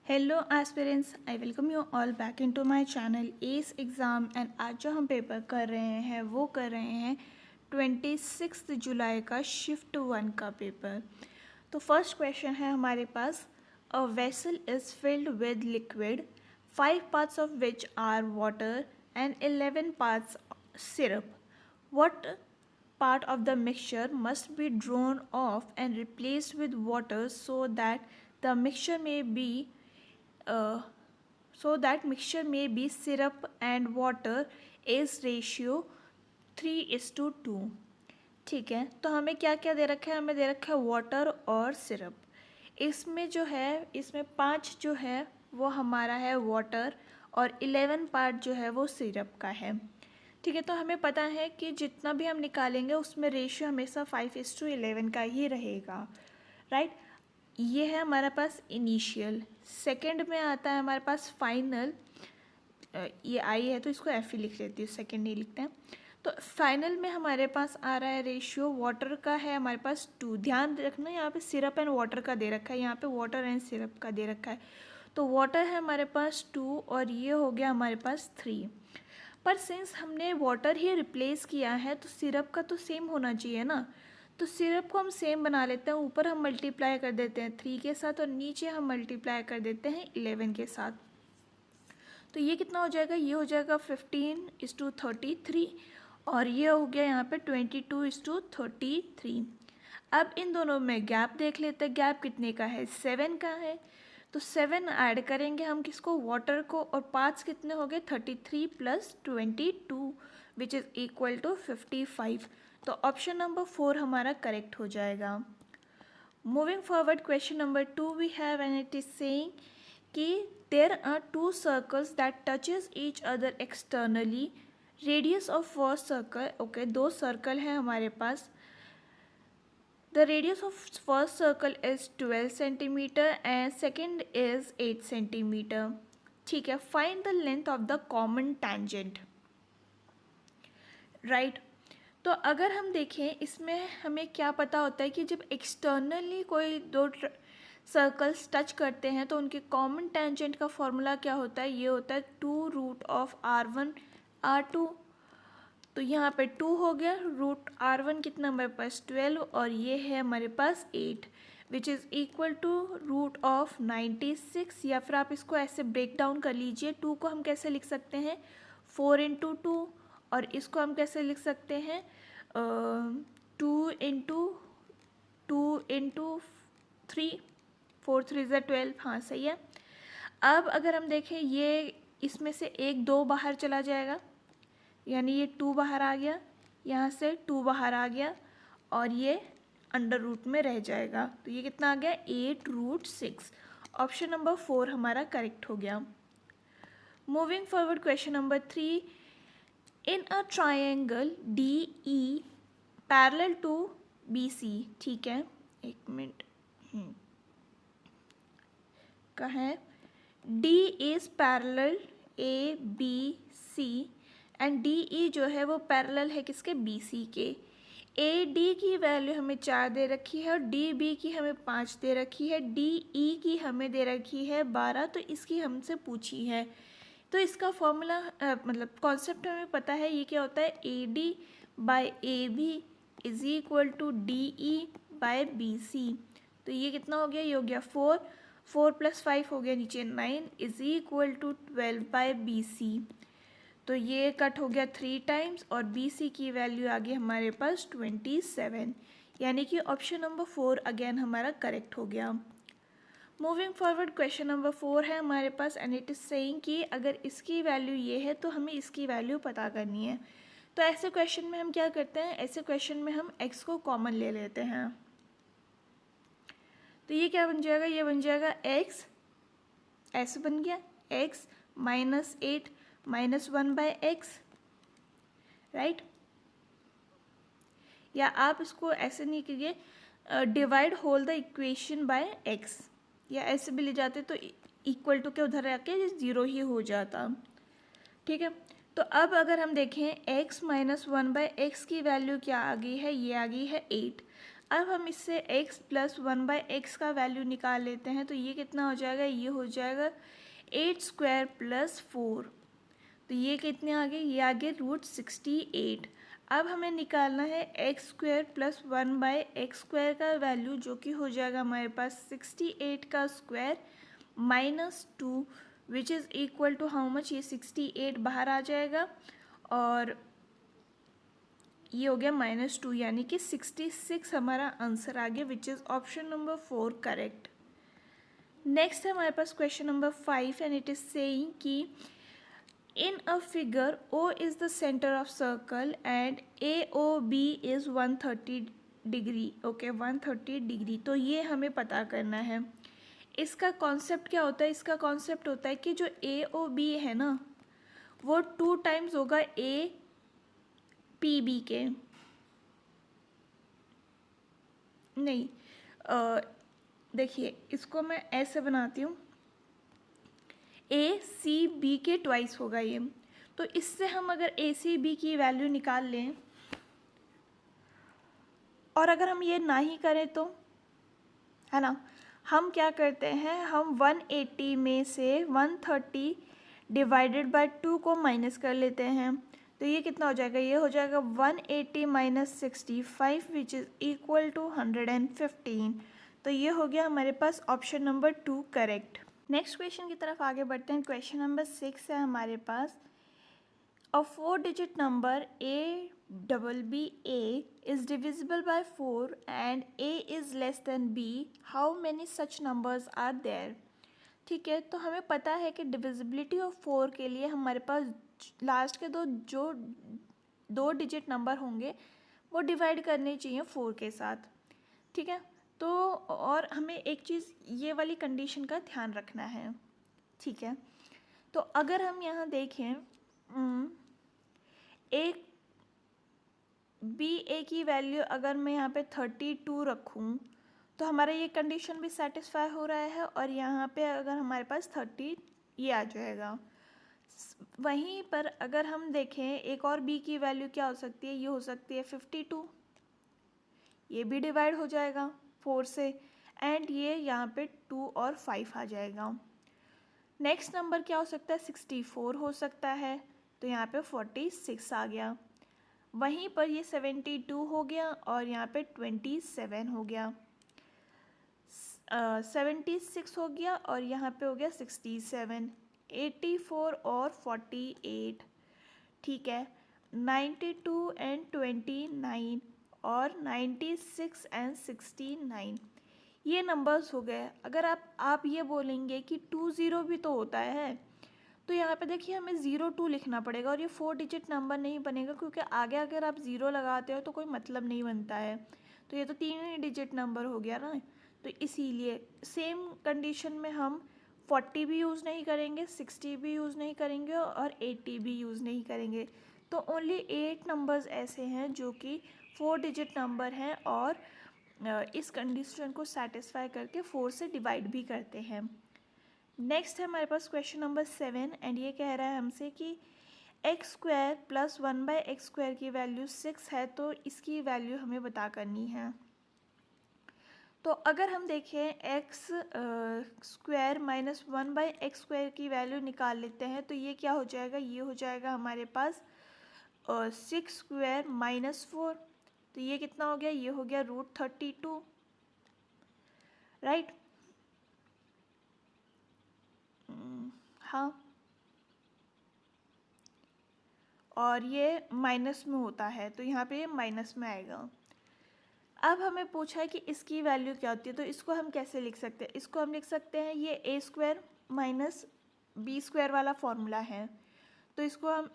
Hello aspirants, I welcome you all back into my channel S exam. And आज जो हम paper कर रहे हैं वो कर रहे हैं 26 जुलाई का शिफ्ट 1 का पेपर। तो फर्स्ट क्वेश्चन है हमारे पास, a vessel is filled with liquid 5 parts of which are water and 11 parts syrup. What part of the mixture must be drawn off and replaced with water so that the mixture may be uh, syrup and water is ratio 3:2। ठीक है, तो हमें क्या क्या दे रखा है? हमें दे रखा है वाटर और सिरप। इसमें जो है, इसमें 5 जो है वो हमारा है वाटर और 11 पार्ट जो है वो सिरप का है। ठीक है, तो हमें पता है कि जितना भी हम निकालेंगे उसमें रेशियो हमेशा 5:11 का ही रहेगा, राइट। ये है हमारे पास इनिशियल। सेकंड में आता है हमारे पास फाइनल। ये आई है तो इसको एफ ही लिख लेती हूँ, सेकंड नहीं लिखते हैं। तो फाइनल में हमारे पास आ रहा है रेशियो वाटर का है हमारे पास 2। ध्यान रखना यहाँ पे सिरप एंड वाटर का दे रखा है, यहाँ पे वाटर एंड सिरप का दे रखा है। तो वाटर है हमारे पास 2 और ये हो गया हमारे पास 3। पर सिंस हमने वाटर ही रिप्लेस किया है तो सिरप का तो सेम होना चाहिए ना। तो सिरप को हम सेम बना लेते हैं, ऊपर हम मल्टीप्लाई कर देते हैं 3 के साथ और नीचे हम मल्टीप्लाई कर देते हैं 11 के साथ। तो ये कितना हो जाएगा? ये हो जाएगा 15:33 और ये हो गया यहाँ पे 22:33। अब इन दोनों में गैप देख लेते हैं, गैप कितने का है? 7 का है। तो 7 ऐड करेंगे हम किसको? वाटर को। और पार्ट्स कितने हो गए? 33 + 22 विच इज़ इक्वल टू 55। तो ऑप्शन नंबर 4 हमारा करेक्ट हो जाएगा। Moving forward, question number 2 we have and it is saying कि there are 2 circles that touches each other externally. Radius of first circle, okay 2 circle है हमारे पास। The radius of first circle is 12 centimeter and second is 8 centimeter. ठीक है, find the length of the common tangent. Right. तो अगर हम देखें इसमें हमें क्या पता होता है कि जब एक्सटर्नली कोई 2 सर्कल्स टच करते हैं तो उनके कॉमन टेंजेंट का फॉर्मूला क्या होता है? ये होता है 2√r1 r2। तो यहाँ पे 2 हो गया, √r1 कितना हमारे पास 12 और ये है हमारे पास 8 विच इज़ इक्वल टू √96। या फिर आप इसको ऐसे ब्रेक डाउन कर लीजिए, 2 को हम कैसे लिख सकते हैं? 4 × 2। और इसको हम कैसे लिख सकते हैं? 2 × 3, 4 3 12। हाँ सही है। अब अगर हम देखें ये इसमें से 1 2 बाहर चला जाएगा, यानी ये 2 बाहर आ गया, यहाँ से 2 बाहर आ गया और ये अंडर रूट में रह जाएगा। तो ये कितना आ गया? 8√6। ऑप्शन नंबर 4 हमारा करेक्ट हो गया। Moving forward, question number 3, in a triangle D E parallel to B C. ठीक है, एक मिनट का है, D is parallel A B C and D E जो है वो पैरेलल है किसके? बी सी के। ए डी की वैल्यू हमें 4 दे रखी है और डी बी की हमें 5 दे रखी है, डी ई की हमें दे रखी है 12। तो इसकी हमसे पूछी है। तो इसका फॉर्मूला मतलब कॉन्सेप्ट हमें पता है, ये क्या होता है? A D by A B is equal to D E by B C. तो ये कितना हो गया? ये हो गया 4 + 5 हो गया नीचे 9 is equal to 12 by B C. तो ये कट हो गया 3 टाइम्स और बी सी की वैल्यू आ गई हमारे पास 27, यानी कि ऑप्शन नंबर 4 अगेन हमारा करेक्ट हो गया। मूविंग फॉरवर्ड, क्वेश्चन नंबर 4 है हमारे पास एंड इट इज़ सेइंग कि अगर इसकी वैल्यू ये है तो हमें इसकी वैल्यू पता करनी है। तो ऐसे क्वेश्चन में हम क्या करते हैं? ऐसे क्वेश्चन में हम x को कॉमन ले लेते हैं। तो ये क्या बन जाएगा? ये बन जाएगा x, ऐसे बन गया x -8 -1/x, राइट। या आप इसको ऐसे नहीं कीजिए, divide whole the equation by x, या ऐसे भी ले जाते तो इक्वल टू के उधर आके 0 ही हो जाता। ठीक है, तो अब अगर हम देखें x -1/x की वैल्यू क्या आ गई है? ये आ गई है 8। अब हम इससे x प्लस 1/x का वैल्यू निकाल लेते हैं, तो ये कितना हो जाएगा, ये हो जाएगा 8² प्लस 4। तो ये कितने आ गए, ये आ गए √68। अब हमें निकालना है x² प्लस 1/x² का वैल्यू, जो कि हो जाएगा हमारे पास 68 का square -2, which is equal to how much, ये 68 बाहर आ जाएगा और ये हो गया -2, यानी कि 66 हमारा आंसर आ गया, which is option number 4 correct. Next है हमारे पास question number 5 and it is saying कि in a figure O is the center of circle and AOB is 130 degree. Okay 130 degree, तो ये हमें पता करना है। इसका कॉन्सेप्ट क्या होता है, इसका कॉन्सेप्ट होता है कि जो AOB है ना, वो 2 टाइम्स होगा APB के, नहीं देखिए इसको मैं ऐसे बनाती हूँ, ACB के ट्वाइस होगा ये। तो इससे हम अगर ACB की वैल्यू निकाल लें और अगर हम ये ना ही करें तो, है ना, हम क्या करते हैं, हम 180 में से 130 डिवाइडेड बाय 2 को माइनस कर लेते हैं। तो ये कितना हो जाएगा, ये हो जाएगा 180 minus 65 which is equal to 115। तो ये हो गया हमारे पास option number 2 correct. Next question की तरफ आगे बढ़ते हैं। क्वेश्चन नंबर 6 है हमारे पास, A 4-digit number ABBA is divisible by 4 and A is less than B. How many such numbers are there? ठीक है, तो हमें पता है कि डिविजिबिलिटी ऑफ 4 के लिए हमारे पास लास्ट के दो डिजिट नंबर होंगे वो डिवाइड करने चाहिए 4 के साथ। ठीक है, तो और हमें एक चीज़ ये वाली कंडीशन का ध्यान रखना है। ठीक है, तो अगर हम यहाँ देखें एक BA की वैल्यू अगर मैं यहाँ पे 32 रखूँ तो हमारा ये कंडीशन भी सेटिस्फाई हो रहा है और यहाँ पे अगर हमारे पास 30 ये आ जाएगा। वहीं पर अगर हम देखें एक और B की वैल्यू क्या हो सकती है, ये हो सकती है 52, ये भी डिवाइड हो जाएगा 4 से एंड ये यहाँ पे 2 और 5 आ जाएगा। नेक्स्ट नंबर क्या हो सकता है, 64 हो सकता है, तो यहाँ पे 46 आ गया। वहीं पर ये 72 हो गया और यहाँ पे 27 हो गया, 76 हो गया और यहाँ पे हो गया 67, 84 और 48। ठीक है, 92 एंड 29 और 96 एंड 69 ये नंबर्स हो गए। अगर आप ये बोलेंगे कि 20 भी तो होता है, तो यहाँ पे देखिए हमें 02 लिखना पड़ेगा और ये 4 डिजिट नंबर नहीं बनेगा, क्योंकि आगे अगर आप 0 लगाते हो तो कोई मतलब नहीं बनता है। तो ये तो 3 ही डिजिट नंबर हो गया ना, तो इसीलिए सेम कंडीशन में हम 40 भी यूज़ नहीं करेंगे, 60 भी यूज़ नहीं करेंगे और 80 भी यूज़ नहीं करेंगे। तो ओनली 8 नंबर्स ऐसे हैं जो कि 4 डिजिट नंबर हैं और इस कंडीशन को सेटिस्फाई करके 4 से डिवाइड भी करते हैं। नेक्स्ट है हमारे पास क्वेश्चन नंबर 7 एंड ये कह रहा है हमसे कि x² प्लस 1/x² की वैल्यू 6 है, तो इसकी वैल्यू हमें बता करनी है। तो अगर हम देखें x² माइनस 1/x² की वैल्यू निकाल लेते हैं तो ये क्या हो जाएगा, ये हो जाएगा हमारे पास 6² माइनस 4। तो ये कितना हो गया, ये हो गया √32, राइट। हाँ, और ये माइनस में होता है तो यहाँ पे ये माइनस में आएगा। अब हमें पूछा है कि इसकी वैल्यू क्या होती है, तो इसको हम कैसे लिख सकते हैं, इसको हम लिख सकते हैं ये A² माइनस B² वाला फॉर्मूला है। तो इसको हम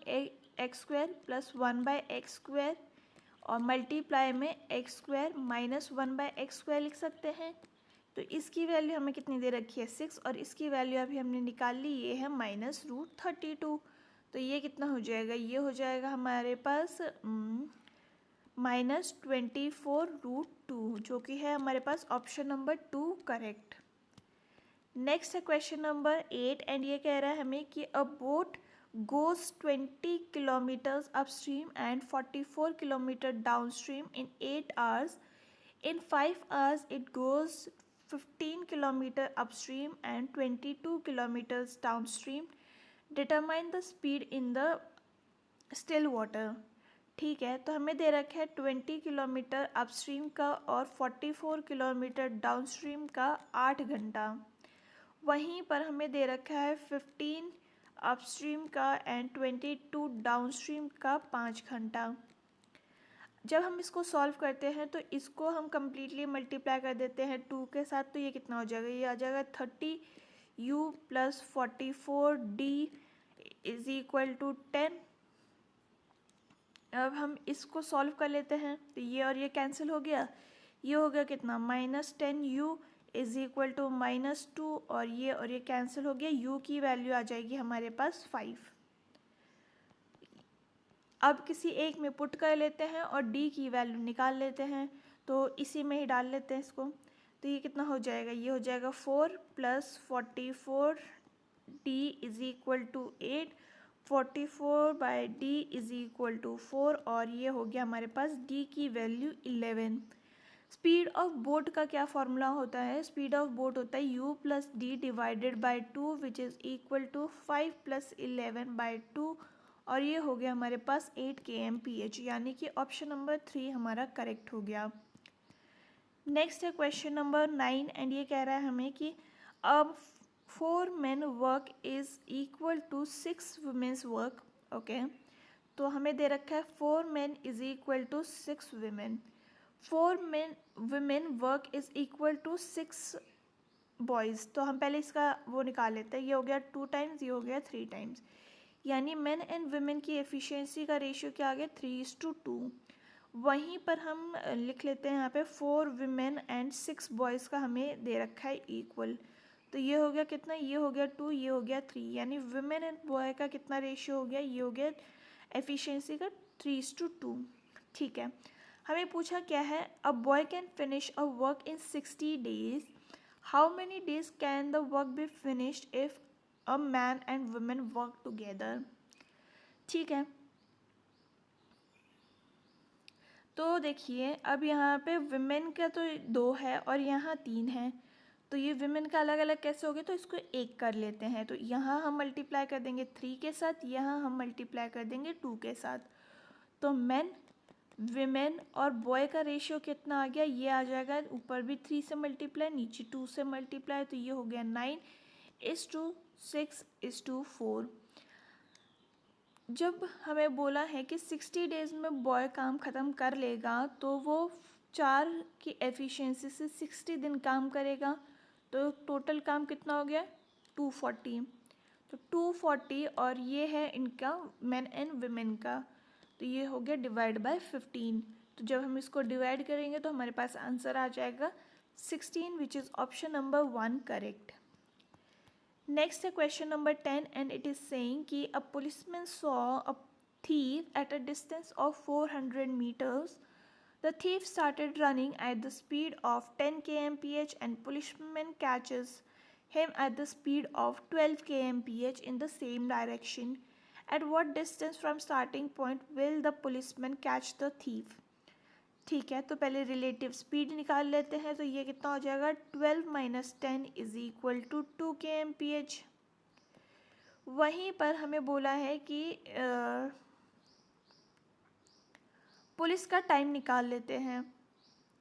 x² प्लस 1/x² और मल्टीप्लाई में x² माइनस 1/x² लिख सकते हैं। तो इसकी वैल्यू हमें कितनी दे रखी है, 6, और इसकी वैल्यू अभी हमने निकाल ली, ये है -√32। तो ये कितना हो जाएगा, ये हो जाएगा हमारे पास -24√2, जो कि है हमारे पास ऑप्शन नंबर 2 करेक्ट। नेक्स्ट है क्वेश्चन नंबर 8 एंड ये कह रहा है हमें कि अ boat goes 20 kilometers upstream and 44 kilometers downstream in 8 hours In 5 hours, it goes 15 kilometer upstream and 22 kilometers downstream. Determine the speed in the still water. ठीक है, तो हमें दे रखा है 20 किलोमीटर अपस्ट्रीम का और 44 किलोमीटर डाउनस्ट्रीम का 8 घंटा। वहीं पर हमें दे रखा है 15 अपस्ट्रीम का एंड 22 डाउनस्ट्रीम का 5 घंटा। जब हम इसको सॉल्व करते हैं तो इसको हम कम्प्लीटली मल्टीप्लाई कर देते हैं 2 के साथ, तो ये कितना हो जाएगा, ये आ जाएगा 30u plus 44d is equal to 10। अब हम इसको सॉल्व कर लेते हैं तो ये और ये कैंसिल हो गया, ये हो गया कितना -10u इज इक्वल टू -2 और ये कैंसिल हो गया, u की वैल्यू आ जाएगी हमारे पास 5। अब किसी एक में पुट कर लेते हैं और d की वैल्यू निकाल लेते हैं, तो इसी में ही डाल लेते हैं इसको। तो ये कितना हो जाएगा, ये हो जाएगा 4 plus 44d is equal to 8, 44 by d is equal to 4 और ये हो गया हमारे पास d की वैल्यू 11। स्पीड ऑफ बोट का क्या फॉर्मूला होता है, स्पीड ऑफ बोट होता है u plus D divided by 2 which is equal to 5 plus 11 by 2 और ये हो गया हमारे पास 8 kmph, यानी कि ऑप्शन नंबर 3 हमारा करेक्ट हो गया। नेक्स्ट है क्वेश्चन नंबर 9 एंड ये कह रहा है हमें कि अब 4 men work is equal to 6 women's work. Okay, तो हमें दे रखा है 4 men is equal to 6 women। 4 women work is equal to 6 boys. तो हम पहले इसका वो निकाल लेते हैं, ये हो गया 2 टाइम्स, ये हो गया 3 टाइम्स, यानी मेन एंड वुमेन की एफिशिएंसी का रेशियो क्या आ गया 3:2। वहीं पर हम लिख लेते हैं यहाँ पे 4 women एंड 6 बॉयज़ का हमें दे रखा है इक्वल। तो ये हो गया कितना, ये हो गया 2, ये हो गया 3, यानी वुमेन एंड बॉय का कितना रेशियो हो गया, ये हो गया एफिशिएंसी का 3:2। ठीक है, हमें पूछा क्या है, a boy can finish a work in 60 days, how many days can the work be finished if a man and women work together. ठीक है, तो देखिए अब यहाँ पे वुमेन का तो 2 है और यहाँ 3 है, तो ये वुमेन का अलग अलग कैसे हो गया, तो इसको एक कर लेते हैं। तो यहाँ हम मल्टीप्लाई कर देंगे 3 के साथ, यहाँ हम मल्टीप्लाई कर देंगे 2 के साथ। तो मैन, विमेन और बॉय का रेशियो कितना आ गया, ये आ जाएगा ऊपर भी 3 से मल्टीप्लाई, नीचे 2 से मल्टीप्लाई, तो ये हो गया 9:6:4। जब हमें बोला है कि 60 डेज़ में बॉय काम ख़त्म कर लेगा तो वो 4 की एफिशिएंसी से 60 दिन काम करेगा, तो टोटल काम कितना हो गया 240। तो 240 और ये है इनका मेन एंड वुमेन का, तो ये हो गया डिवाइड बाय 15। तो जब हम इसको डिवाइड करेंगे तो हमारे पास आंसर आ जाएगा 16 which is option number 1 correct. Next है question number 10 and it is saying कि a policeman saw a thief at a distance of 400 meters. The thief started running at the speed of 10 kmph and policeman catches him at the speed of 12 kmph in the same direction. At what distance from starting point will the policeman catch the thief? ठीक है, तो पहले relative speed निकाल लेते हैं, तो ये कितना हो जाएगा 12 - 10 इज इक्वल टू 2 kmph। वहीं पर हमें बोला है कि पुलिस का टाइम निकाल लेते हैं।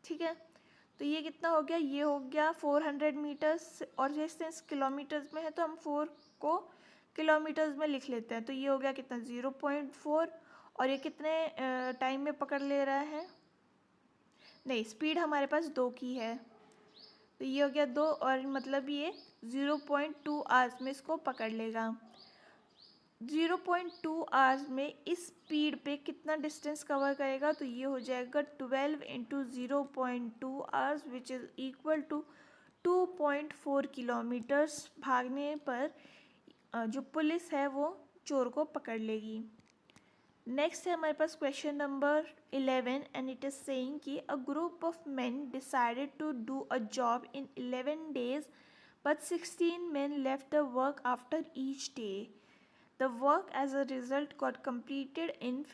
ठीक है, तो ये कितना हो गया, ये हो गया 400 मीटर्स और डिस्टेंस किलोमीटर्स में है, तो हम 4 को किलोमीटर्स में लिख लेते हैं। तो ये हो गया कितना 0.4 और ये कितने टाइम में पकड़ ले रहा है, नहीं स्पीड हमारे पास 2 की है, तो ये हो गया 2 और मतलब ये 0.2 आवर्स में इसको पकड़ लेगा। 0.2 आवर्स में इस स्पीड पे कितना डिस्टेंस कवर करेगा, तो ये हो जाएगा 12 × 0.2 hours which is equal to 2.4 kilometres भागने पर जो पुलिस है वो चोर को पकड़ लेगी। नेक्स्ट है हमारे पास question number 11 and it is saying कि a group of men decided to do a job in 11 days but 16 men left the work after each day. The work as a result got completed in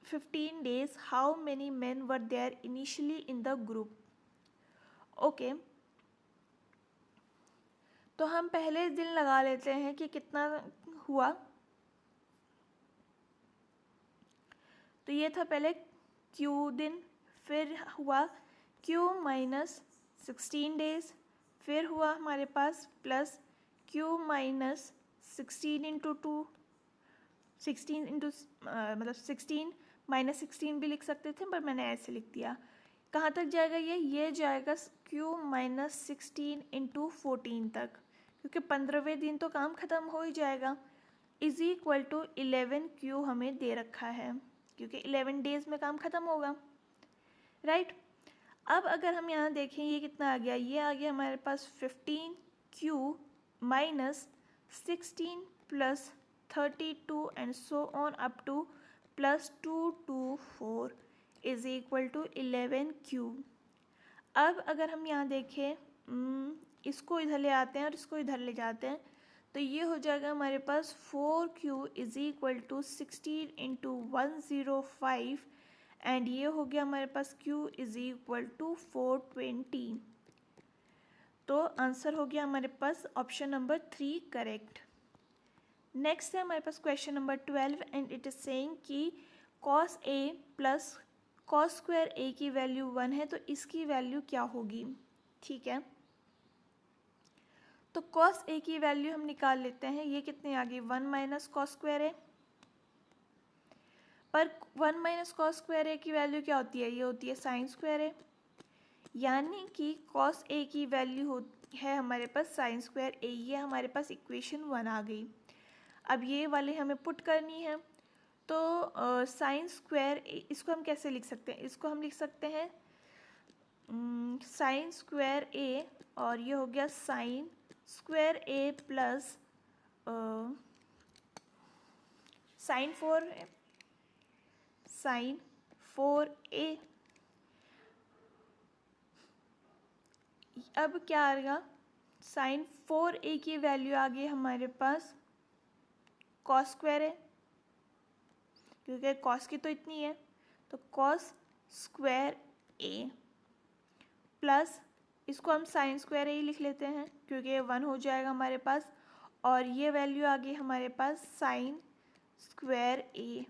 15 days. How many men were there initially in the group? Okay, तो हम पहले दिन लगा लेते हैं कि कितना हुआ। तो ये था पहले क्यू दिन, फिर हुआ क्यू माइनस 16 डेज, फिर हुआ हमारे पास plus Q minus 16 into 2, 16 into मतलब 16 माइनस 16 भी लिख सकते थे, पर मैंने ऐसे लिख दिया। कहाँ तक जाएगा ये जाएगा क्यू माइनस 16 इंटू 14 तक, क्योंकि 15वें दिन तो काम ख़त्म हो ही जाएगा। इज इक्वल टू 11 क्यू हमें दे रखा है, क्योंकि 11 डेज में काम ख़त्म होगा, राइट। अब अगर हम यहाँ देखें ये कितना आ गया, ये आ गया हमारे पास 15 Q minus 16 plus 32 and so on up to plus 224 is equal to 11 Q. अब अगर हम यहाँ देखें, इसको इधर ले आते हैं और इसको इधर ले जाते हैं, तो ये हो जाएगा हमारे पास 4Q is equal to 16 into 105 and ये हो गया हमारे पास Q इज इक्वल टू 420। तो आंसर हो गया हमारे पास ऑप्शन नंबर 3 करेक्ट। नेक्स्ट है हमारे पास question number 12 and it is saying कि cos A plus cos square A की वैल्यू 1 है, तो इसकी वैल्यू क्या होगी, ठीक है। तो cos A की वैल्यू हम निकाल लेते हैं, ये कितने आ गई 1 माइनस कॉस स्क्वायर A, पर 1 माइनस कॉस स्क्वायर A की वैल्यू क्या होती है, ये होती है साइन स्क्वायर A, यानी कि cos A की वैल्यू है हमारे पास साइन स्क्वायर A, ये हमारे पास इक्वेशन 1 आ गई। अब ये वाले हमें पुट करनी है, तो साइन स्क्वायर इसको हम कैसे लिख सकते हैं, इसको हम लिख सकते हैं साइन स्क्वायर A और ये हो गया sign square A plus sign 4A। अब क्या आएगा, साइन 4A की वैल्यू आ गई हमारे पास कॉस स्क्वायर है, क्योंकि कॉस की तो इतनी है, तो कॉस स्क्वायर A प्लस इसको हम साइन स्क्वायर A लिख लेते हैं, क्योंकि ये 1 हो जाएगा हमारे पास, और ये वैल्यू आ गई हमारे पास साइन स्क्वायर A,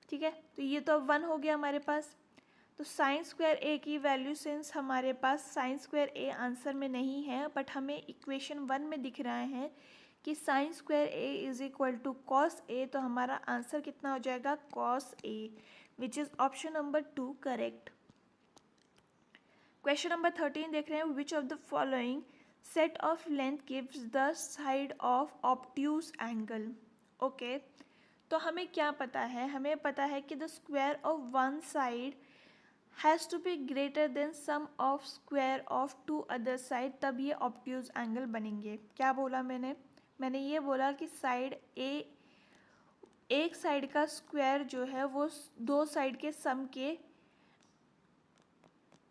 ठीक है। तो ये तो अब 1 हो गया हमारे पास, तो साइन स्क्वायर A की वैल्यू सिंस हमारे पास साइन स्क्वायर A आंसर में नहीं है, बट हमें इक्वेशन 1 में दिख रहा है कि sine square A is equal to cos A, तो हमारा आंसर कितना हो जाएगा cos A, which is option number 2 correct. Question number 13 देख रहे हैं, which of the following set of length gives the side of obtuse angle. Okay, तो हमें क्या पता है, हमें पता है कि the square of one side has to be greater than sum of square of to other side, तब ये ऑब्ट्यूज एंगल बनेंगे। क्या बोला मैंने ये बोला कि साइड एक साइड का स्क्वायर जो है वो दो साइड के सम के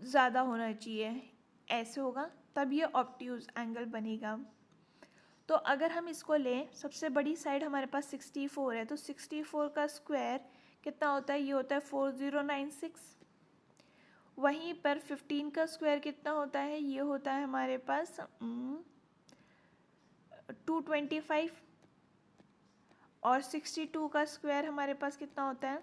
ज़्यादा होना चाहिए, ऐसे होगा तब ये ऑब्ट्यूज एंगल बनेगा। तो अगर हम इसको लें, सबसे बड़ी साइड हमारे पास 64 है, तो 64 का स्क्वायर कितना होता है, ये होता है 4096। वहीं पर 15 का स्क्वायर कितना होता है, ये होता है हमारे पास 225, और 62 का स्क्वायर हमारे पास कितना होता है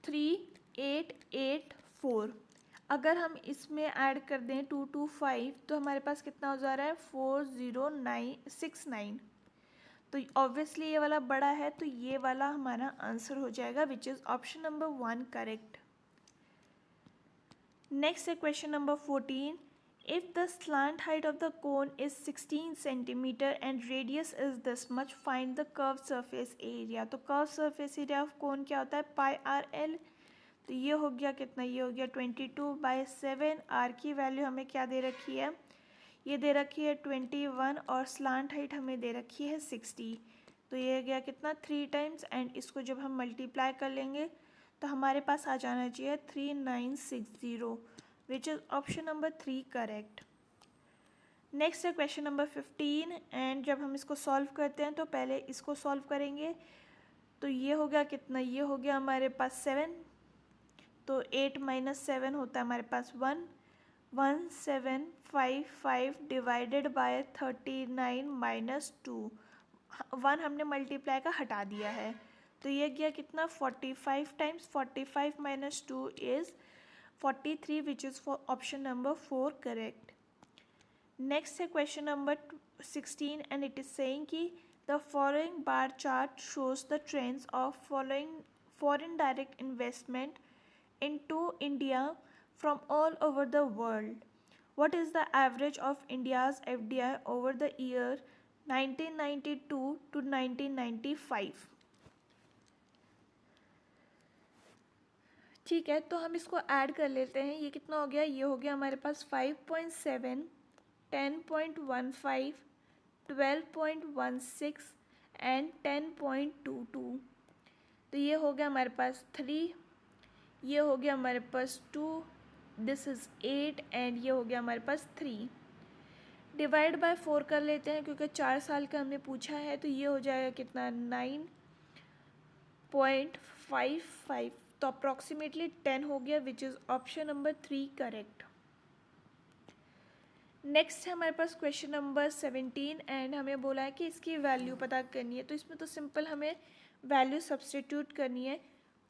3884। अगर हम इसमें ऐड कर दें 225, तो हमारे पास कितना हो जा रहा है 40969। तो ऑब्वियसली ये वाला बड़ा है, तो ये वाला हमारा आंसर हो जाएगा, which is option number 1 correct. Next है question number 14, if the slant height of the cone is 16 centimetre and radius is this much, find the curve surface area. तो curve surface area of cone क्या होता है πRL, तो ये हो गया कितना, ये हो गया 22/7। आर की वैल्यू हमें क्या दे रखी है, ये दे रखी है 21, और स्लांट हाइट हमें दे रखी है 60, तो ये गया कितना 3 टाइम्स, एंड इसको जब हम मल्टीप्लाई कर लेंगे तो हमारे पास आ जाना चाहिए 3960, विच is option number 3 correct. Next है क्वेश्चन नंबर 15 एंड जब हम इसको सॉल्व करते हैं तो पहले इसको सॉल्व करेंगे। तो ये हो गया कितना, ये हो गया हमारे पास 7, तो 8 माइनस 7 होता है हमारे पास 1, 1755 डिवाइडेड बाय 39 माइनस 2, 1 हमने मल्टीप्लाई का हटा दिया है, तो ये गया कितना 45 times 45 minus 2 is 43 which is for option number 4 correct. Next है question number 16 and it is saying कि the following bar chart shows the trends of following foreign direct investment into India from all over the world. What is the average of India's FDI over the year 1992 to 1995? ठीक है, तो हम इसको add कर लेते हैं। ये कितना हो गया, ये हो गया हमारे पास 5.7, 10.15, 12.16 एंड 10.22। तो ये हो गया हमारे पास 3, ये हो गया हमारे पास 2, दिस इज़ 8 एंड ये हो गया हमारे पास 3। डिवाइड बाय 4 कर लेते हैं क्योंकि 4 साल का हमने पूछा है, तो ये हो जाएगा कितना 9.55, तो अप्रॉक्सीमेटली 10 हो गया which is option number 3 correct. Next है हमारे पास क्वेश्चन नंबर 17 एंड हमें बोला है कि इसकी वैल्यू पता करनी है, तो इसमें तो सिंपल हमें वैल्यू सब्सटीट्यूट करनी है।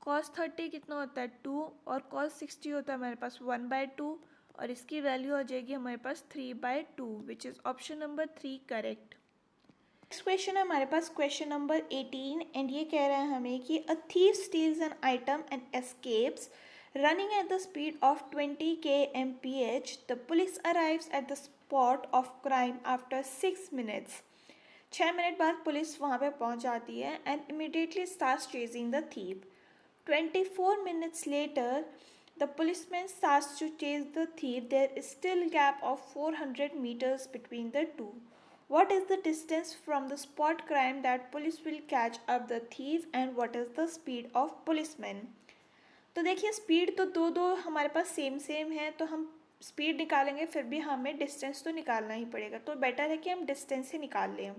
cos 30 कितना होता है 2 और cos 60 होता है हमारे पास 1/2 और इसकी वैल्यू हो जाएगी हमारे पास 3/2 विच is option number 3 correct. Next question है हमारे पास क्वेश्चन नंबर 18 एंड ये कह रहा है हमें कि a thief steals an item and escapes running at the speed of 20 kmph. The police arrives at the spot of crime after 6 minutes. 6 minute बाद पुलिस वहाँ पे पहुँच जाती है and immediately starts chasing the thief. 24 minutes later, the policeman starts to chase the thief. There is still gap of 400 meters between the two. What is the distance from the spot crime that police will catch up the thief and what is the speed of policeman? तो देखिए speed तो दो हमारे पास same है, तो हम speed निकालेंगे फिर भी हमें डिस्टेंस तो निकालना ही पड़ेगा, तो बेटर है कि हम डिस्टेंस ही निकाल लें।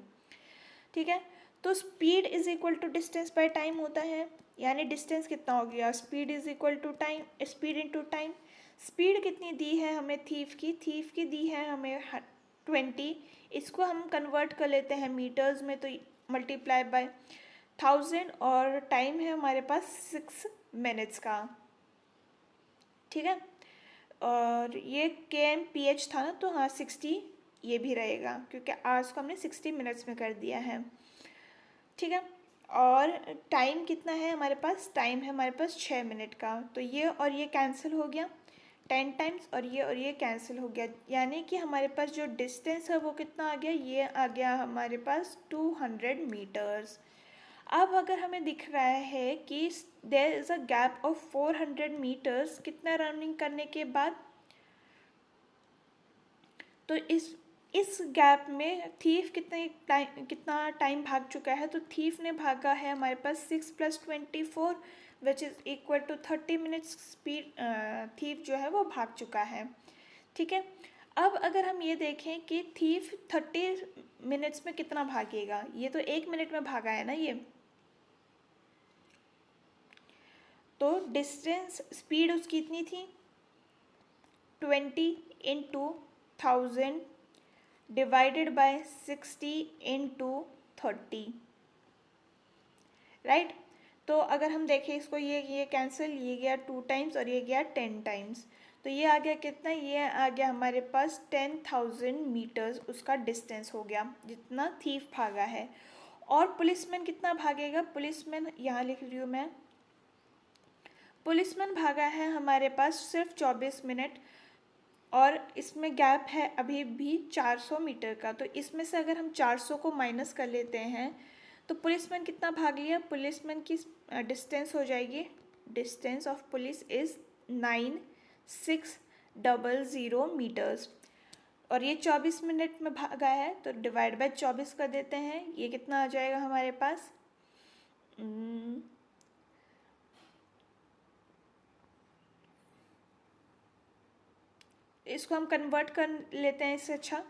ठीक है, तो speed is equal to distance by time होता है, यानी डिस्टेंस कितना हो गया speed is equal to time, speed into time. Speed कितनी दी है हमें थीफ की दी है हमें 20, इसको हम कन्वर्ट कर लेते हैं मीटर्स में, तो मल्टीप्लाई बाय 1000 और टाइम है हमारे पास 6 मिनट्स का। ठीक है, और ये kmph था ना, तो हाँ 60 ये भी रहेगा क्योंकि आवर्स को हमने 60 मिनट्स में कर दिया है। ठीक है, और टाइम कितना है हमारे पास, टाइम है हमारे पास 6 मिनट का, तो ये और ये कैंसिल हो गया 10 टाइम्स और ये कैंसिल हो गया, यानी कि हमारे पास जो डिस्टेंस है वो कितना आ गया, ये आ गया हमारे पास 200 मीटर्स। अब अगर हमें दिख रहा है कि there is a gap of 400 metres कितना रनिंग करने के बाद, तो इस गैप में थीफ कितना टाइम भाग चुका है, तो थीफ ने भागा है हमारे पास 6 + 24 which is equal to 30 minutes speed thief जो है वो भाग चुका है। ठीक है, अब अगर हम ये देखें कि थीफ 30 मिनट्स में कितना भागेगा, ये तो 1 मिनट में भागा है ना ये, तो डिस्टेंस स्पीड उसकी इतनी थी 20 × 1000 डिवाइडेड बाय 60 × 30, राइट। तो अगर हम देखें इसको, ये कैंसिल, ये गया 2 टाइम्स और ये गया 10 टाइम्स, तो ये आ गया कितना, ये आ गया हमारे पास 10,000 मीटर्स उसका डिस्टेंस हो गया जितना थीफ भागा है। और पुलिसमैन कितना भागेगा, पुलिसमैन यहाँ लिख रही हूँ मैं, पुलिसमैन भागा है हमारे पास सिर्फ 24 मिनट और इसमें गैप है अभी भी 400 मीटर का, तो इसमें से अगर हम 400 को माइनस कर लेते हैं तो पुलिसमैन कितना भाग लिया, पुलिसमैन की डिस्टेंस हो जाएगी, distance of police is 9600 metres और ये 24 मिनट में भागा है, तो डिवाइड बाय 24 कर देते हैं, ये कितना आ जाएगा हमारे पास, इसको हम कन्वर्ट कर लेते हैं इससे अच्छा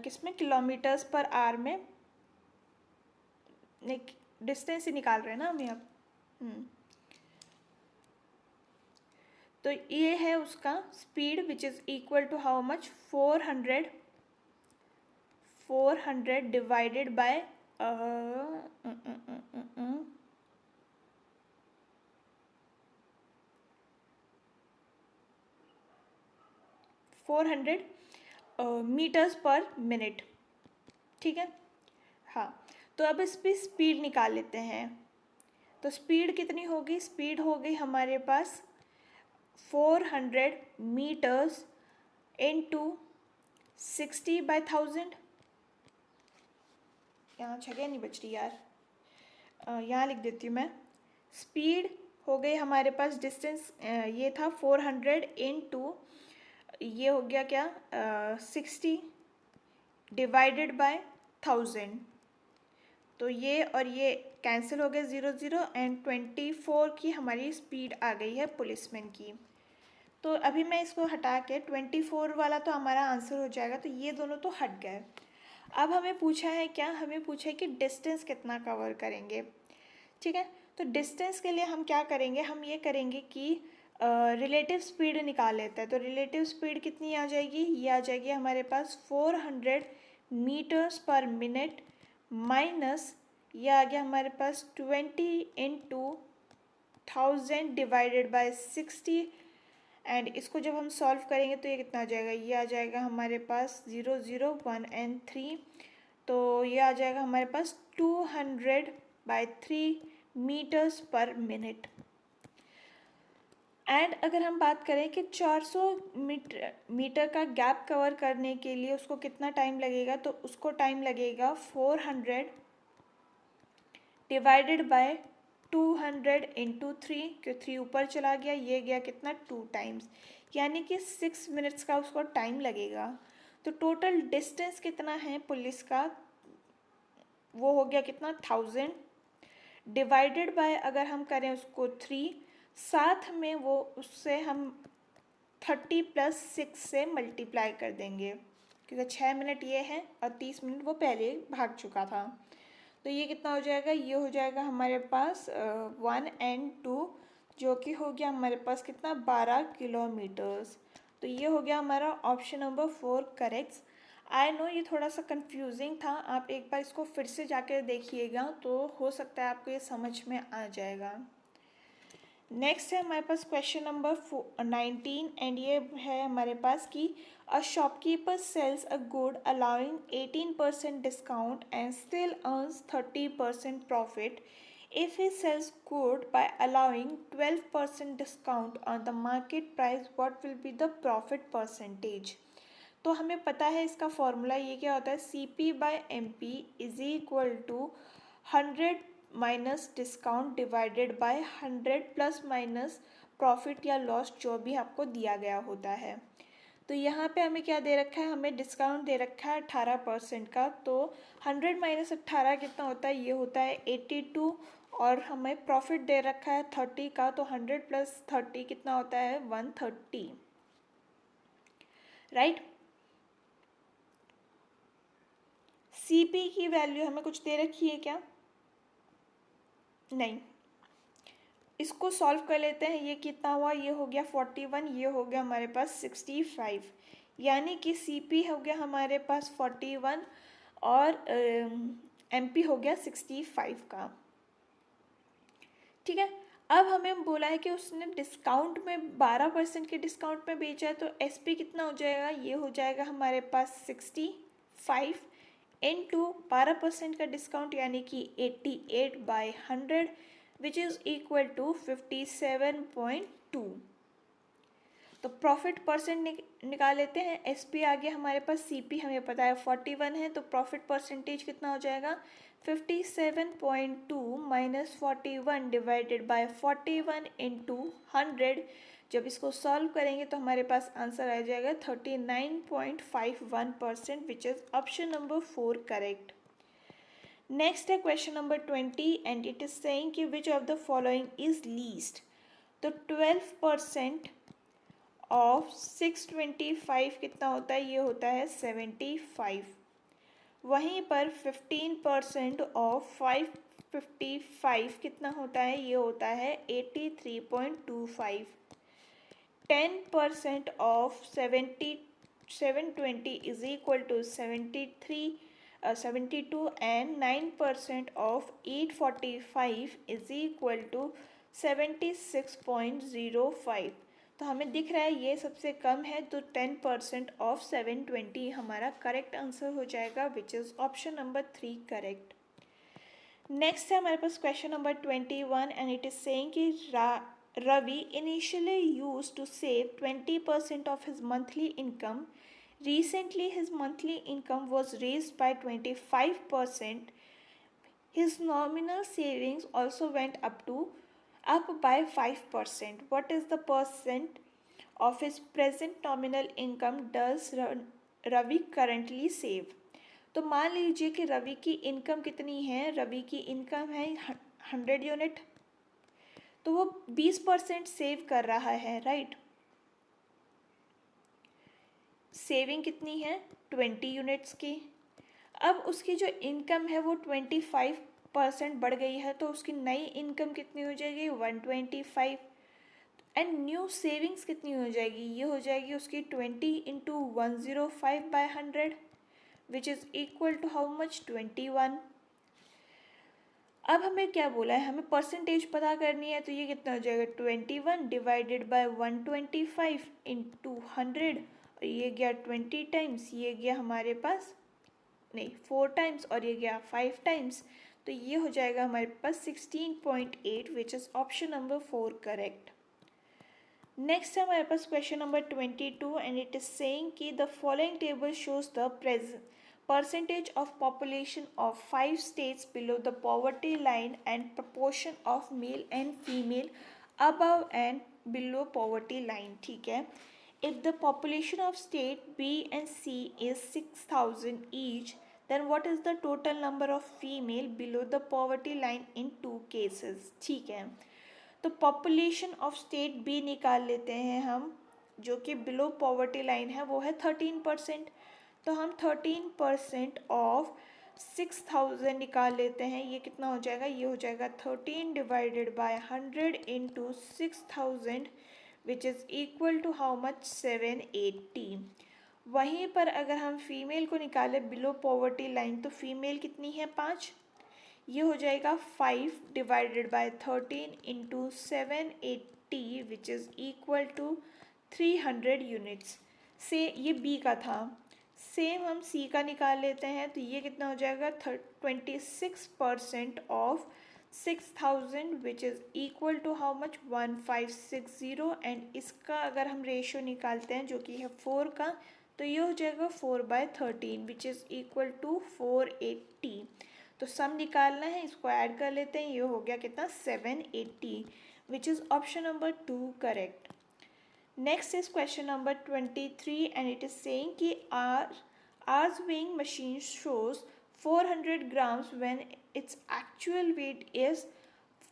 किसमें, किलोमीटर्स पर आवर में, डिस्टेंस ही निकाल रहे हैं ना हम यहाँ। तो ये है उसका speed which is equal to how much 400 divided by 400 metres पर मिनट। ठीक है, हाँ। तो अब इस पर स्पीड निकाल लेते हैं। तो स्पीड कितनी होगी? स्पीड हो गई हमारे पास 400 मीटर्स इनटू 60/1000। यहाँ जगह नहीं बच रही यार, यहाँ लिख देती हूँ मैं। स्पीड हो गई हमारे पास, डिस्टेंस ये था 400 इनटू ये हो गया क्या 60 डिवाइडेड बाय 1000। तो ये और ये कैंसिल हो गए 0 0 एंड 24 की हमारी स्पीड आ गई है पुलिसमैन की। तो अभी मैं इसको हटा के 24 वाला तो हमारा आंसर हो जाएगा, तो ये दोनों तो हट गए। अब हमें पूछा है क्या? हमें पूछा है कि डिस्टेंस कितना कवर करेंगे। ठीक है, तो डिस्टेंस के लिए हम क्या करेंगे? हम ये करेंगे कि रिलेटिव स्पीड निकाल लेते हैं। तो रिलेटिव स्पीड कितनी आ जाएगी? ये आ जाएगी हमारे पास 400 मीटर्स पर मिनट माइनस ये आ गया हमारे पास 20 इंटू 1000 डिवाइडेड बाय 60। एंड इसको जब हम सॉल्व करेंगे तो ये कितना आ जाएगा? ये आ जाएगा हमारे पास 0 0 1 एंड 3। तो ये आ जाएगा हमारे पास 200/3 मीटर्स पर मिनट। एंड अगर हम बात करें कि 400 मीटर का गैप कवर करने के लिए उसको कितना टाइम लगेगा, तो उसको टाइम लगेगा 400 डिवाइडेड बाय 200 इंटू 3, क्यों 3 ऊपर चला गया, ये गया कितना 2 टाइम्स, यानी कि 6 मिनट्स का उसको टाइम लगेगा। तो टोटल डिस्टेंस कितना है पुलिस का? वो हो गया कितना 1000 डिवाइडेड बाय अगर हम करें उसको 3, साथ में वो उससे हम 30 + 6 से मल्टीप्लाई कर देंगे, क्योंकि 6 मिनट ये है और 30 मिनट वो पहले भाग चुका था। तो ये कितना हो जाएगा? ये हो जाएगा हमारे पास 1 एंड 2, जो कि हो गया हमारे पास कितना 12 किलोमीटर्स। तो ये हो गया हमारा option number 4 correct. I know ये थोड़ा सा कंफ्यूजिंग था, आप एक बार इसको फिर से जाकर देखिएगा तो हो सकता है आपको ये समझ में आ जाएगा। नेक्स्ट है हमारे पास क्वेश्चन नंबर 19 एंड ये है हमारे पास कि a shopkeeper sells a good allowing 18% discount and still earns 30% profit if he sells good by allowing 12% discount on the market price, what will be the profit percentage? तो हमें पता है इसका फॉर्मूला ये क्या होता है, CP/MP is equal to 100 minus discount divided by 100 plus minus profit या लॉस जो भी आपको दिया गया होता है। तो यहाँ पे हमें क्या दे रखा है? हमें डिस्काउंट दे रखा है 18% का। तो 100 माइनस 18 कितना होता है? ये होता है 82। और हमें प्रॉफिट दे रखा है 30 का, तो 100 + 30 कितना होता है? 130, राइट। CP की वैल्यू हमें कुछ दे रखी है क्या? नहीं। इसको सॉल्व कर लेते हैं। ये कितना हुआ? ये हो गया 41, ये हो गया हमारे पास 65, यानी कि CP हो गया हमारे पास 41 और MP हो गया 65 का। ठीक है, अब हमें बोला है कि उसने डिस्काउंट में 12% के डिस्काउंट में बेचा है, तो SP कितना हो जाएगा? ये हो जाएगा हमारे पास 65 इंटू 12% का डिस्काउंट, यानी कि 88/100 विच इज़ इक्वल टू 57.2। तो प्रॉफिट परसेंट निकाल लेते हैं। SP आ गया हमारे पास, CP हमें पता है 41 है, तो प्रॉफिट परसेंटेज कितना हो जाएगा? 57.2 माइनस 41 डिवाइडेड बाय 41 इंटू 100। जब इसको सॉल्व करेंगे तो हमारे पास आंसर आ जाएगा 39.51%, which is option number 4 correct. Next है question number 20 and it is saying कि which of the following is least. तो 12% ऑफ 625 कितना होता है? ये होता है 75। वहीं पर 15% ऑफ 5 55 कितना होता है, ये होता है 83.25। 10% of 720 is equal to 72 and 9% of 845 is equal to 76.05। तो हमें दिख रहा है ये सबसे कम है, तो 10% ऑफ 720 हमारा करेक्ट आंसर हो जाएगा, which is option number 3 correct. Next है हमारे पास question number 21 and it is saying कि Ravi initially used to save 20% of his monthly income. Recently, his monthly income was raised by 25%. His nominal savings also went up by 5%. What is the percent of his present nominal income does Ravi currently save? तो मान लीजिए कि रवि की income कितनी है, रवि की income है 100 unit, तो वो 20% सेव कर रहा है, राइट। सेविंग कितनी है 20 यूनिट्स की। अब उसकी जो इनकम है वो 25% बढ़ गई है, तो उसकी नई इनकम कितनी हो जाएगी 125। एंड न्यू सेविंग्स कितनी हो जाएगी, ये हो जाएगी उसकी 20 into 105/100 which is equal to how much 21। अब हमें क्या बोला है, हमें परसेंटेज पता करनी है, तो ये कितना हो जाएगा 21 डिवाइडेड बाय 125 इंटू 100, और ये गया 20 टाइम्स, ये गया हमारे पास नहीं 4 टाइम्स, और ये गया 5 टाइम्स, तो ये हो जाएगा हमारे पास 16.8 which is option number 4 correct. Next है हमारे पास question number 22 and it is saying कि the following table shows the percentage of population of 5 states below the poverty line and proportion of male and female above and below poverty line, ठीक है। If the population of state B and C is 6,000 each, then what is the total number of female below the poverty line in 2 cases, ठीक है। तो population of state B निकाल लेते हैं हम, जो कि बिलो पॉवर्टी लाइन है, वो है 13%। तो हम 13% ऑफ 6,000 निकाल लेते हैं, ये कितना हो जाएगा, ये हो जाएगा 13 divided by 100 into 6,000 which is equal to how much 780। वहीं पर अगर हम फीमेल को निकालें बिलो पॉवर्टी लाइन, तो फीमेल कितनी है 5, ये हो जाएगा 5 divided by 13 into 780 which is equal to 300 units. से ये बी का था, सेम हम सी का निकाल लेते हैं, तो ये कितना हो जाएगा 26% of 6,000 which is equal to how much 1560। And इसका अगर हम रेशियो निकालते हैं जो कि है 4 का, तो ये हो जाएगा 4/13 विच इज़ इक्वल टू 480। तो सम निकालना है, इसको ऐड कर लेते हैं, ये हो गया कितना 780 which is option number 2 correct. Next is question number 23 and it is saying कि hours weighing machine shows 400 grams when its actual weight is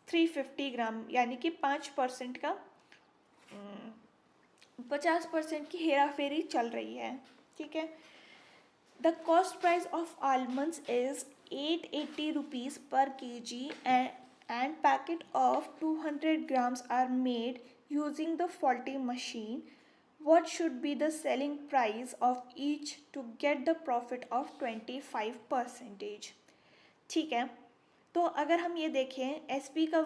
350 ग्राम, यानी कि 5% का 50% की हेरा फेरी चल रही है, ठीक है। The cost price of almonds is 880 rupees per kg and packet of 200 grams are made using the faulty machine. What should be the selling price of each to get the profit of 25%? ठीक है, तो अगर हम ये देखें SP का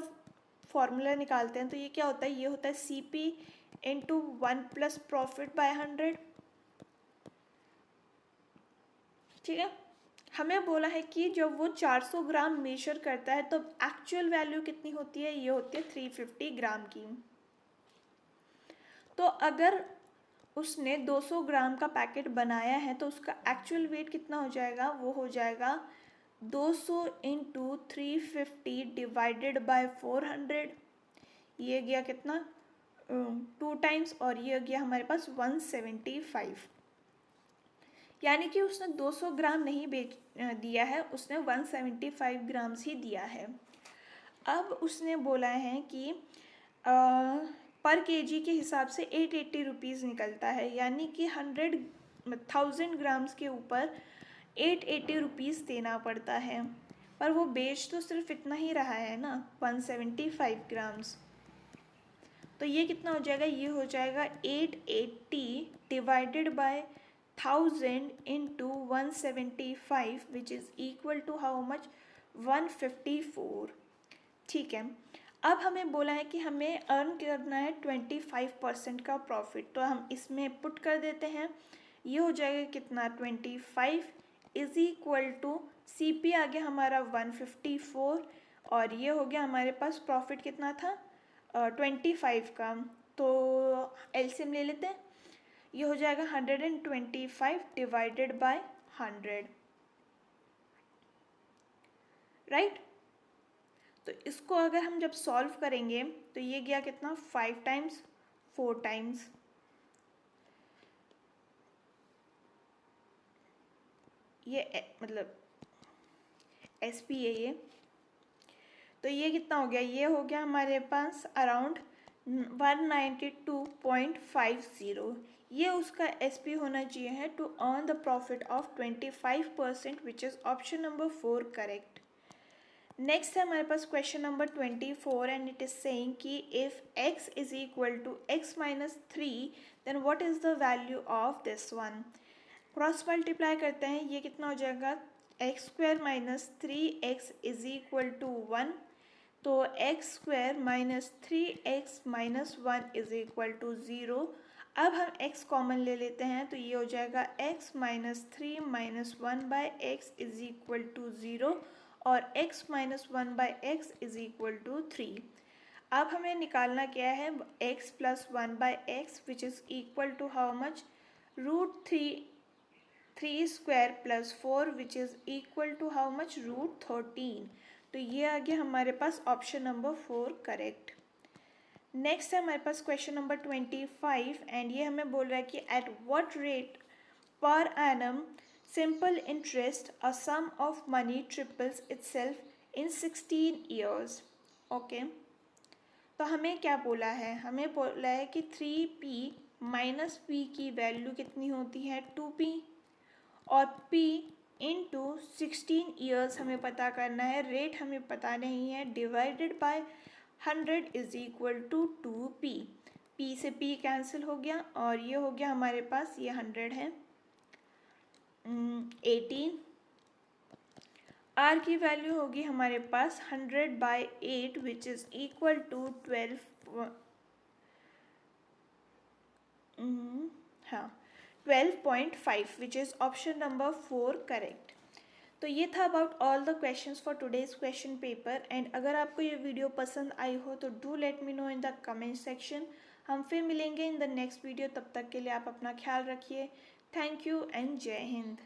formula निकालते हैं, तो ये क्या होता है, ये होता है CP into 1 plus profit by 100, ठीक है। हमें बोला है कि जब वो 400 ग्राम मेजर करता है तो एक्चुअल वैल्यू कितनी होती है, ये होती है 350 ग्राम की। तो अगर उसने 200 ग्राम का पैकेट बनाया है तो उसका एक्चुअल वेट कितना हो जाएगा, वो हो जाएगा 200 इंटू 350 डिवाइडेड बाय 400, ये गया कितना 2 टाइम्स, और ये गया हमारे पास 175, यानी कि उसने 200 ग्राम नहीं दिया है, उसने 175 ग्राम्स ही दिया है। अब उसने बोला है कि पर केजी के हिसाब से 880 रुपीज़ निकलता है, यानी कि 100,000 ग्राम्स के ऊपर 880 रुपीज़ देना पड़ता है। पर वो बेच तो सिर्फ इतना ही रहा है ना, 175 ग्राम्स। तो ये कितना हो जाएगा, ये हो जाएगा 880 divided by 1000 into 175 which is equal to how much, 154। ठीक है, अब हमें बोला है कि हमें अर्न करना है 25% का प्रॉफिट, तो हम इसमें पुट कर देते हैं। ये हो जाएगा कितना, 25 is equal to C P आ गया हमारा 154, और ये हो गया हमारे पास प्रॉफिट कितना था 25 का। तो एलसीएम ले लेते हैं, ये हो जाएगा 125 डिवाइडेड बाय 100, राइट। तो इसको अगर हम जब सॉल्व करेंगे तो ये गया कितना, 5 टाइम्स 4 टाइम्स, ये मतलब एस पी है ये। तो ये कितना हो गया, ये हो गया हमारे पास अराउंड 192.50। ये उसका एस पी होना चाहिए है to earn the profit of 25%, which is option number 4 correct. Next है हमारे पास question number 24 and it is saying कि if x is equal to x minus 3 then what is the value of this one. Cross multiply करते हैं, ये कितना हो जाएगा, x square minus 3x is equal to 1। तो x square minus 3x minus 1 is equal to 0। अब हम x common ले लेते हैं, तो ये हो जाएगा x minus 3 minus 1 by X is equal to 0, और x minus 1 by X is equal to 3। अब हमें निकालना क्या है, x plus 1 by X which is equal to how much, √3 square plus 4 which is equal to how much, √13। तो ये आ गया हमारे पास ऑप्शन नंबर 4 करेक्ट। नेक्स्ट है हमारे पास क्वेश्चन नंबर 25 एंड ये हमें बोल रहा है कि एट व्हाट रेट पर annum simple interest a sum of money triples itself in 16 years. Okay, तो हमें क्या बोला है, हमें बोला है कि 3p माइनस p की वैल्यू कितनी होती है, 2p, और p इंटू 16 ईयर्स हमें पता करना है, रेट हमें पता नहीं है, divided by 100 is equal to 2p। p से p कैंसिल हो गया और ये हो गया हमारे पास, ये 100 है, 18। r की वैल्यू होगी हमारे पास 100 by 8 which is equal to 12, हाँ 12.5 which is option number 4 correct. तो ये था about all the questions for today's question paper and अगर आपको ये वीडियो पसंद आई हो तो do let me know in the comment section. हम फिर मिलेंगे इन द नेक्स्ट वीडियो, तब तक के लिए आप अपना ख्याल रखिए। थैंक यू एंड जय हिंद।